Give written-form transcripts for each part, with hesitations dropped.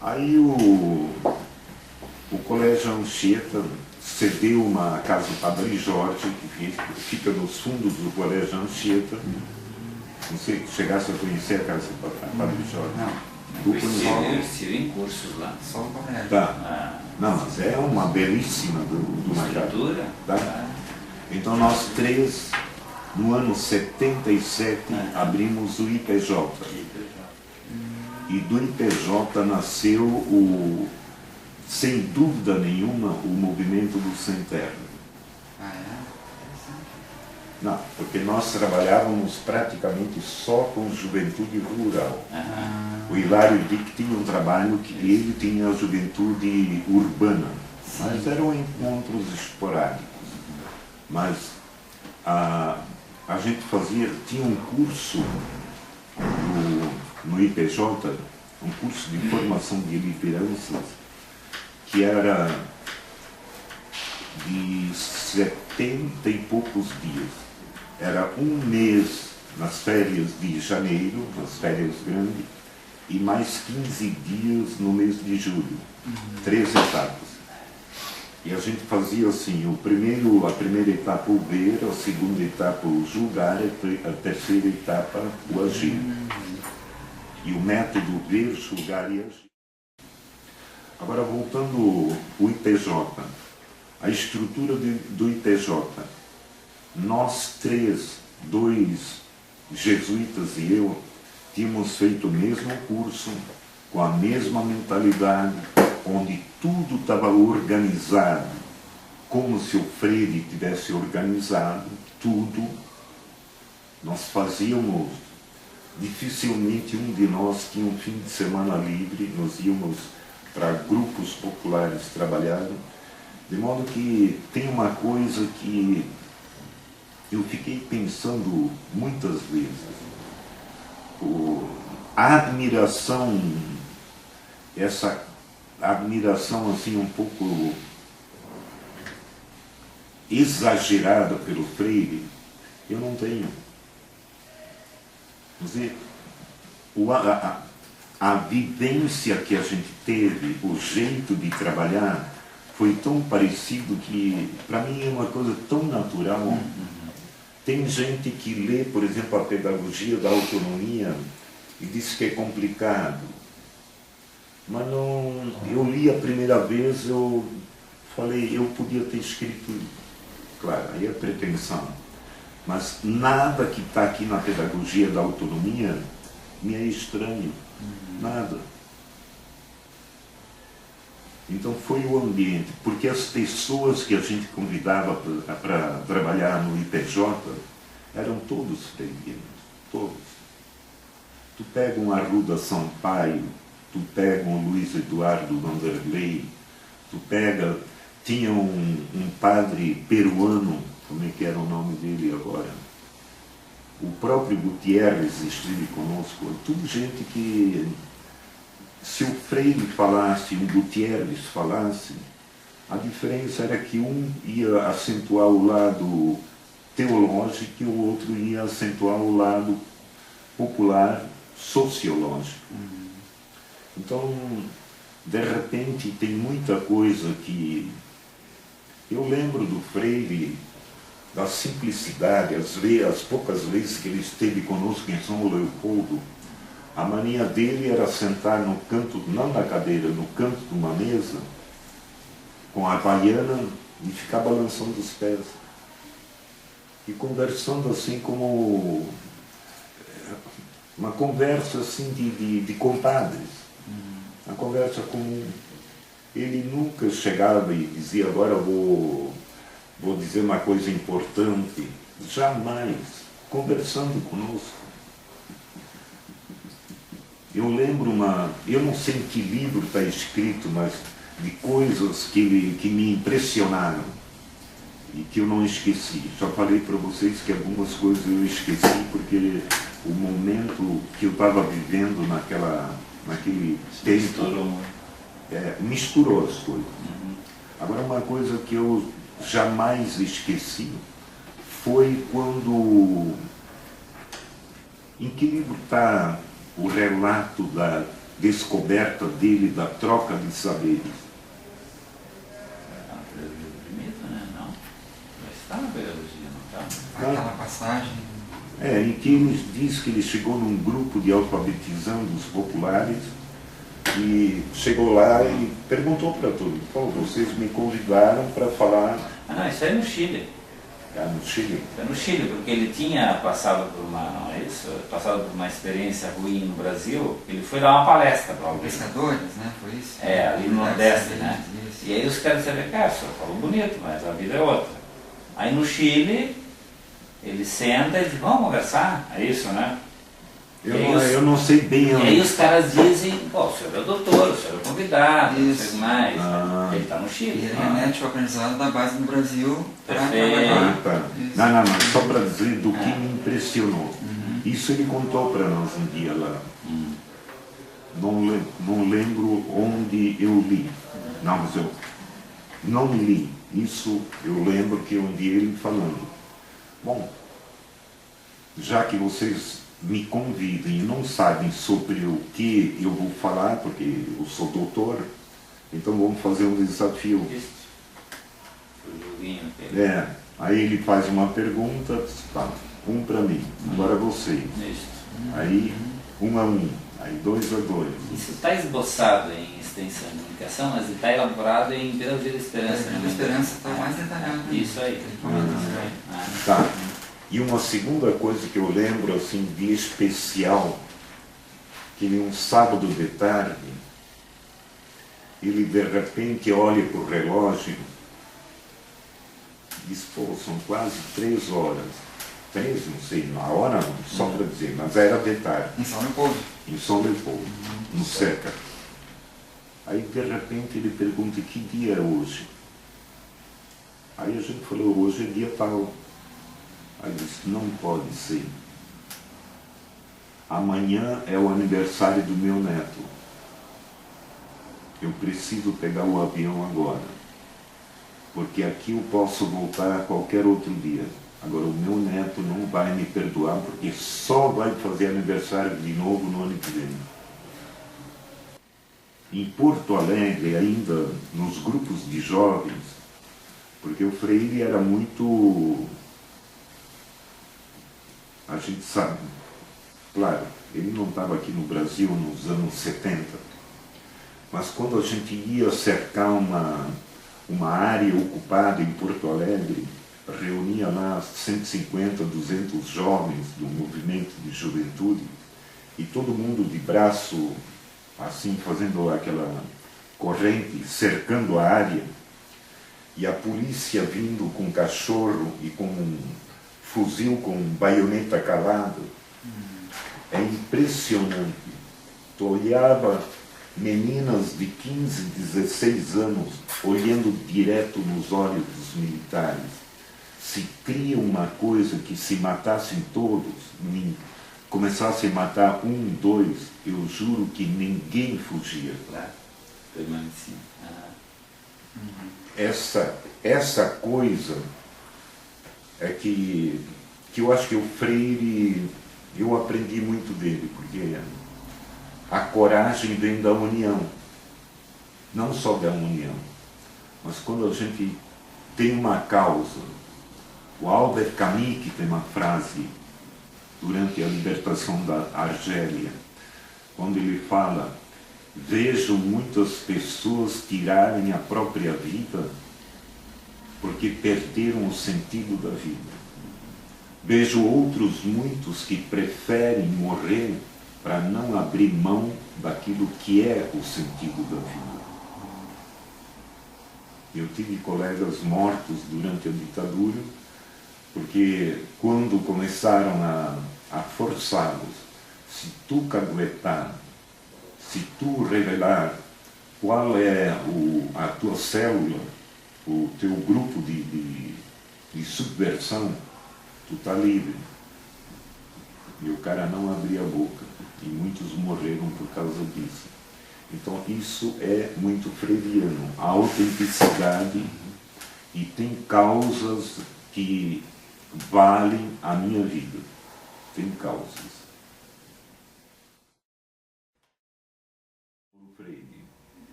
Aí o Colégio Anchieta cedeu uma casa do Padre Jorge, que fica nos fundos do Colégio Anchieta. Não sei se chegasse a conhecer a casa do Padre Jorge. Não, eu estive em cursos lá. Só no colégio. Tá. Não, mas é uma belíssima de uma casa. Tá? Então nós três, no ano 77, abrimos o IPJ. E do IPJ nasceu, sem dúvida nenhuma, o movimento do Sem Terra. Ah, é? Não, porque nós trabalhávamos praticamente só com juventude rural. O Hilário Dick tinha um trabalho que ele tinha a juventude urbana, mas eram encontros esporádicos. Mas a gente tinha um curso no IPJ, um curso de formação de lideranças, que era de 70 e poucos dias. Era um mês nas férias de janeiro, nas férias grandes, e mais 15 dias no mês de julho. 3 etapas. E a gente fazia assim, a primeira etapa o ver, a segunda etapa o julgar, a terceira etapa o agir. E o método ver, julgar e agir. Agora voltando ao IPJ, a estrutura do IPJ. Nós três, 2 jesuítas e eu, tínhamos feito o mesmo curso, com a mesma mentalidade, onde tudo estava organizado, como se o Freire tivesse organizado tudo. Nós fazíamos, dificilmente um de nós tinha um fim de semana livre, nós íamos para grupos populares trabalhar, de modo que tem uma coisa que eu fiquei pensando muitas vezes. A admiração, essa admiração assim um pouco exagerada pelo Freire, eu não tenho. Quer dizer, a vivência que a gente teve, o jeito de trabalhar, foi tão parecido que, para mim, é uma coisa tão natural. Tem gente que lê, por exemplo, a Pedagogia da Autonomia e diz que é complicado. Mas não, eu li a primeira vez, eu falei, eu podia ter escrito, claro, aí é pretensão. Mas nada que está aqui na Pedagogia da Autonomia me é estranho. Nada. Então foi o ambiente, porque as pessoas que a gente convidava para trabalhar no IPJ eram todos freirianos, todos. Tu pega um Arruda Sampaio, tu pega um Luiz Eduardo Vanderlei, tinha um padre peruano, como é que era o nome dele agora? O próprio Gutierrez esteve conosco, tudo gente que, se o Freire falasse, o Gutierrez falasse, a diferença era que um ia acentuar o lado teológico e o outro ia acentuar o lado popular, sociológico. Então, de repente, tem muita coisa que... Eu lembro do Freire, da simplicidade, as poucas vezes que ele esteve conosco em São Leopoldo, a mania dele era sentar no canto, não na cadeira, no canto de uma mesa, com a havaiana e ficar balançando os pés. E conversando assim como uma conversa assim de compadres. Uma conversa comum. Ele nunca chegava e dizia, agora vou dizer uma coisa importante. Jamais. Conversando conosco. Eu lembro eu não sei em que livro está escrito, mas de coisas que me impressionaram e que eu não esqueci. Já falei para vocês que algumas coisas eu esqueci porque o momento que eu estava vivendo naquele tempo misturou as coisas. Agora, uma coisa que eu jamais esqueci foi quando... Em que livro está o relato descoberta dele da troca de saberes? Primeiro, né? Não. Mas está na pedagogia, não está? Aquela passagem. Em que ele diz que ele chegou num grupo de alfabetizando os populares e chegou lá e perguntou para todos: pô, vocês me convidaram para falar. Ah, não, isso aí é no Chile. No Chile? É no Chile, porque ele tinha passado por uma, não é isso? Passado por uma experiência ruim no Brasil, ele foi dar uma palestra para alguém. Pescadores, né? Foi isso? Ali no Nordeste, né? Isso. E aí os caras disseram, cara, o senhor falou bonito, mas a vida é outra. Aí no Chile, ele senta e diz, vamos conversar, é isso, né? Eu não sei bem. E aí os caras dizem, pô, o senhor é o doutor, o senhor é convidado, não sei mais. Ele está no Chile. E ele remete o aprendizado da base no Brasil para tá. Não, só para dizer do que me impressionou. Isso ele contou para nós um dia lá. Não lembro onde eu li. Não, mas eu não li. Isso eu lembro que um dia ele falando. Bom, já que vocês me convidam e não sabem sobre o que eu vou falar, porque eu sou doutor, então vamos fazer um desafio. Aí ele faz uma pergunta, tá, um para mim, agora vocês. Aí 1 a 1, aí 2 a 2. Isso está esboçado em extensão de comunicação, mas está elaborado em Pedagogia da Esperança. Pedagogia da Esperança está mais detalhado. Isso aí. Tá. E uma segunda coisa que eu lembro assim de especial, que um sábado de tarde, ele de repente olha para o relógio e diz, pô, são quase 3 horas. 3, não sei, na hora não, só para dizer, mas era de tarde. Em São Leopoldo. Em São Leopoldo, no Seca. Aí de repente ele pergunta, que dia é hoje? Aí a gente falou, hoje é dia tal. Aí ele disse, não pode ser. Amanhã é o aniversário do meu neto. Eu preciso pegar o avião agora. Porque aqui eu posso voltar a qualquer outro dia. Agora o meu neto não vai me perdoar, porque só vai fazer aniversário de novo no ano que vem. Em Porto Alegre, ainda nos grupos de jovens, porque o Freire era muito... A gente sabe, claro, ele não estava aqui no Brasil nos anos 70, mas quando a gente ia cercar uma área ocupada em Porto Alegre, reunia lá 150, 200 jovens do movimento de juventude, e todo mundo de braço, assim, fazendo aquela corrente, cercando a área, e a polícia vindo com cachorro e com fuzil com baioneta calado. É impressionante. Tu olhava meninas de 15, 16 anos olhando direto nos olhos dos militares. Se cria uma coisa que se matassem todos, começassem a matar 1, 2, eu juro que ninguém fugia. Claro, permanecia. Essa coisa é que eu acho que o Freire, eu aprendi muito dele, porque a coragem vem da união, não só da união, mas quando a gente tem uma causa. O Albert Camus, que tem uma frase durante a libertação da Argélia, quando ele fala, vejo muitas pessoas tirarem a própria vida porque perderam o sentido da vida. Vejo outros muitos que preferem morrer para não abrir mão daquilo que é o sentido da vida. Eu tive colegas mortos durante a ditadura, porque quando começaram a forçá-los, se tu caguetar, se tu revelar qual é a tua célula, o teu grupo de subversão, tu está livre. E o cara não abria a boca. E muitos morreram por causa disso. Então isso é muito freiriano. A autenticidade, e tem causas que valem a minha vida. Tem causas.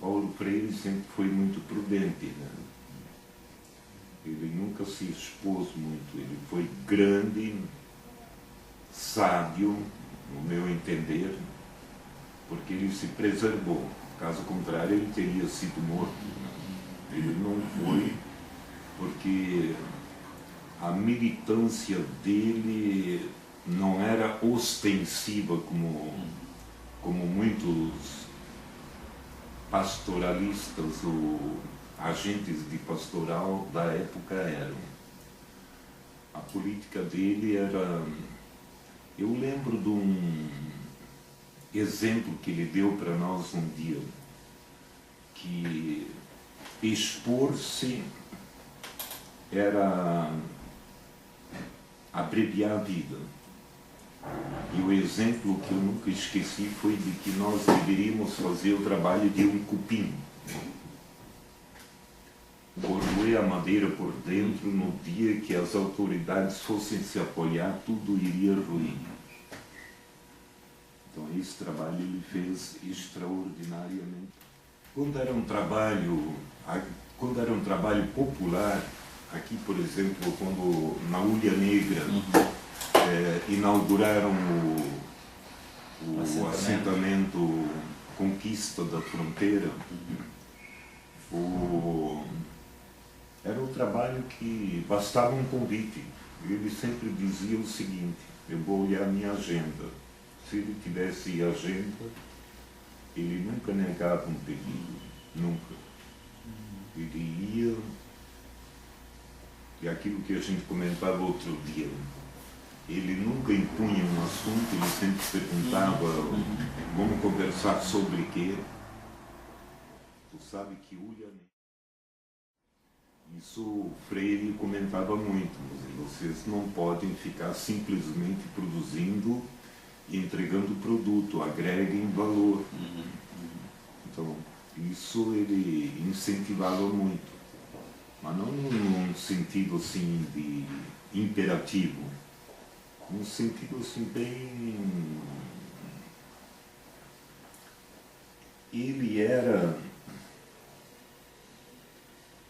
Paulo Freire sempre foi muito prudente, né? Ele nunca se expôs muito, ele foi grande, sábio, no meu entender, porque ele se preservou. Caso contrário, ele teria sido morto, né? Ele não foi, porque a militância dele não era ostensiva como muitos pastoralistas ou agentes de pastoral da época eram. A política dele era... Eu lembro de um exemplo que ele deu para nós um dia, que expor-se era abreviar a vida. E o exemplo que eu nunca esqueci foi de que nós deveríamos fazer o trabalho de um cupim. Corroer a madeira por dentro, no dia que as autoridades fossem se apoiar, tudo iria ruir. Então esse trabalho ele fez extraordinariamente. Quando era um trabalho popular, aqui por exemplo, quando na Ulha Negra inauguraram o assentamento Conquista da Fronteira, era um trabalho que bastava um convite. Ele sempre dizia o seguinte: eu vou olhar minha agenda. Se ele tivesse agenda, ele nunca negava um pedido, nunca. Ele ia, e aquilo que a gente comentava outro dia, ele nunca impunha um assunto, ele sempre perguntava, vamos conversar sobre quê? Tu sabe que isso o Freire comentava muito, vocês não podem ficar simplesmente produzindo e entregando produto, agreguem valor. Então, isso ele incentivava muito, mas não num sentido assim de imperativo, num sentido assim bem... Ele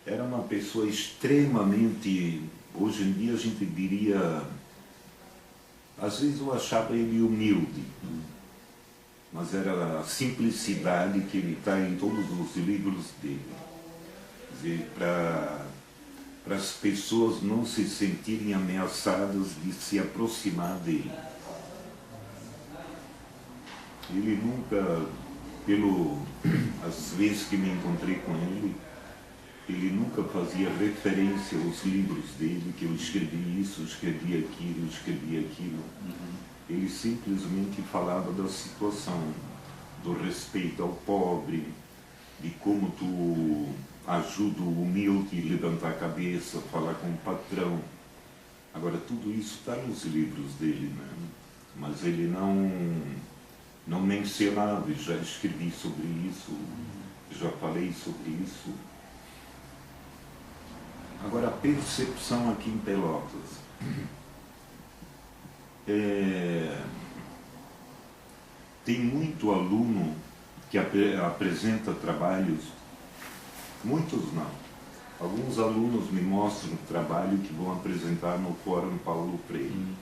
era uma pessoa extremamente, hoje em dia a gente diria, às vezes eu achava ele humilde, mas era a simplicidade que ele está em todos os livros dele. Quer dizer, para as pessoas não se sentirem ameaçadas de se aproximar dele. Ele nunca, as vezes que me encontrei com ele nunca fazia referência aos livros dele, que eu escrevi isso, escrevi aquilo. Ele simplesmente falava da situação, do respeito ao pobre, de como tu ajuda o humilde a levantar a cabeça, falar com o patrão. Agora, tudo isso está nos livros dele, né? Mas ele não mencionava, já escrevi sobre isso, já falei sobre isso. Agora, a percepção aqui em Pelotas. Tem muito aluno que apresenta trabalhos, muitos não. Alguns alunos me mostram o trabalho que vão apresentar no Fórum Paulo Freire.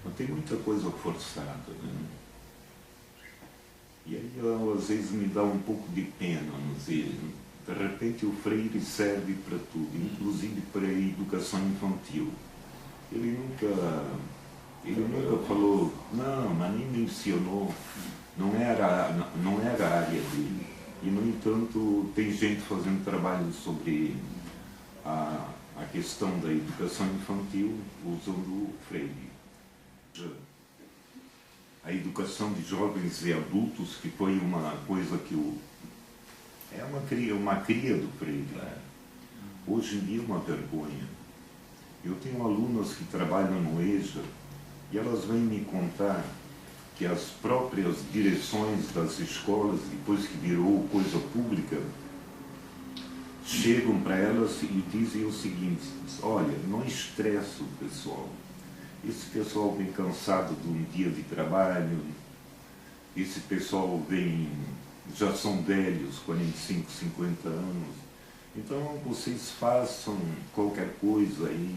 Mas tem muita coisa forçada, né? E aí, às vezes, me dá um pouco de pena, mas de repente o Freire serve para tudo, inclusive para a educação infantil. Ele nunca falou, não, mas nem mencionou, não era a área dele. E, no entanto, tem gente fazendo trabalho sobre a questão da educação infantil usando o Freire. A educação de jovens e adultos, que foi uma coisa que é uma cria do Freire. Hoje em dia é uma vergonha. Eu tenho alunas que trabalham no EJA e elas vêm me contar que as próprias direções das escolas, depois que virou coisa pública, chegam para elas e dizem o seguinte: olha, não estressa o pessoal. Esse pessoal vem cansado de um dia de trabalho, esse pessoal vem já são velhos, 45, 50 anos. Então vocês façam qualquer coisa aí.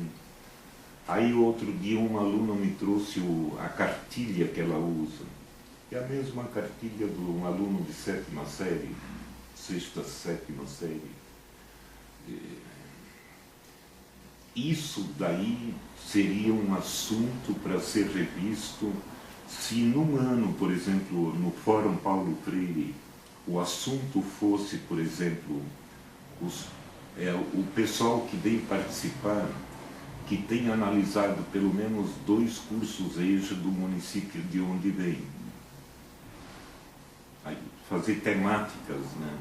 Aí outro dia uma aluna me trouxe a cartilha que ela usa. É a mesma cartilha de um aluno de 7ª série, 6ª, 7ª série. Isso daí seria um assunto para ser revisto se num ano, por exemplo, no Fórum Paulo Freire, o assunto fosse, por exemplo, o pessoal que vem participar, que tem analisado pelo menos 2 cursos EJA do município de onde vem. Aí, fazer temáticas, né?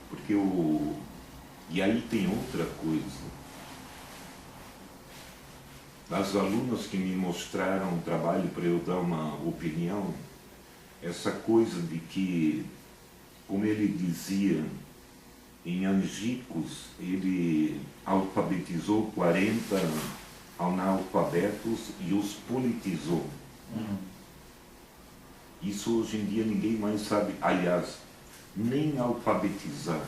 Porque E aí tem outra coisa. As alunas que me mostraram o trabalho para eu dar uma opinião, essa coisa de que, como ele dizia, em Angicos, ele alfabetizou 40 analfabetos e os politizou. Isso hoje em dia ninguém mais sabe, aliás, nem alfabetizar.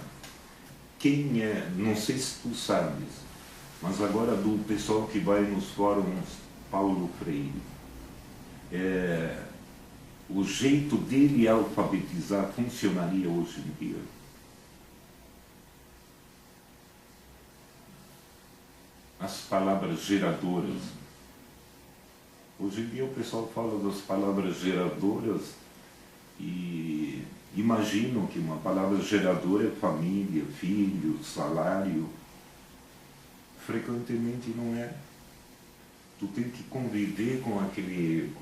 Quem é, não sei se tu sabes, mas agora do pessoal que vai nos fóruns Paulo Freire, o jeito dele alfabetizar funcionaria hoje em dia? As palavras geradoras. Hoje em dia o pessoal fala das palavras geradoras e imaginam que uma palavra geradora é família, filho, salário. Frequentemente não é. Tu tem que conviver com aquele